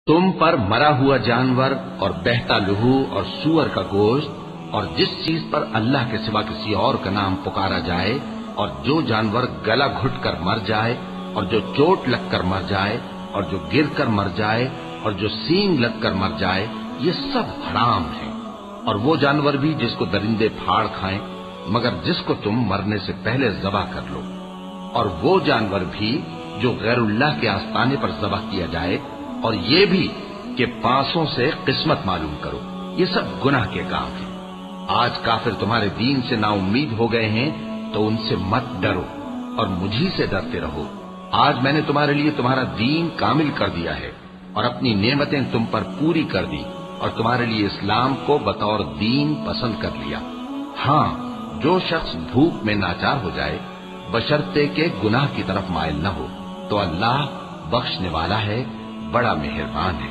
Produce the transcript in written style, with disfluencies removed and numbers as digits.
تم پر مرا ہوا جانور اور بہتا لہو اور سور کا گوشت اور جس چیز پر اللہ کے سوا کسی اور کا نام پکارا جائے اور جو جانور گلا گھٹ کر مر جائے اور جو چوٹ لگ کر مر جائے اور جو گر کر مر جائے اور جو سینگ لگ کر مر جائے، یہ سب حرام ہے۔ اور وہ جانور بھی جس کو درندے پھاڑ کھائیں مگر جس کو تم مرنے سے پہلے ذبح کر لو، اور وہ جانور بھی جو غیر اللہ کے آستانے پر ذبح کیا جائے، اور یہ بھی کہ پانسوں سے قسمت معلوم کرو، یہ سب گناہ کے کام ہیں۔ آج کافر تمہارے دین سے نا امید ہو گئے ہیں تو ان سے مت ڈرو اور مجھی سے ڈرتے رہو۔ آج میں نے تمہارے لیے تمہارا دین کامل کر دیا ہے اور اپنی نعمتیں تم پر پوری کر دی اور تمہارے لیے اسلام کو بطور دین پسند کر لیا۔ ہاں، جو شخص بھوک میں ناچار ہو جائے بشرطے کہ گناہ کی طرف مائل نہ ہو تو اللہ بخشنے والا ہے، بڑا مہربان ہے۔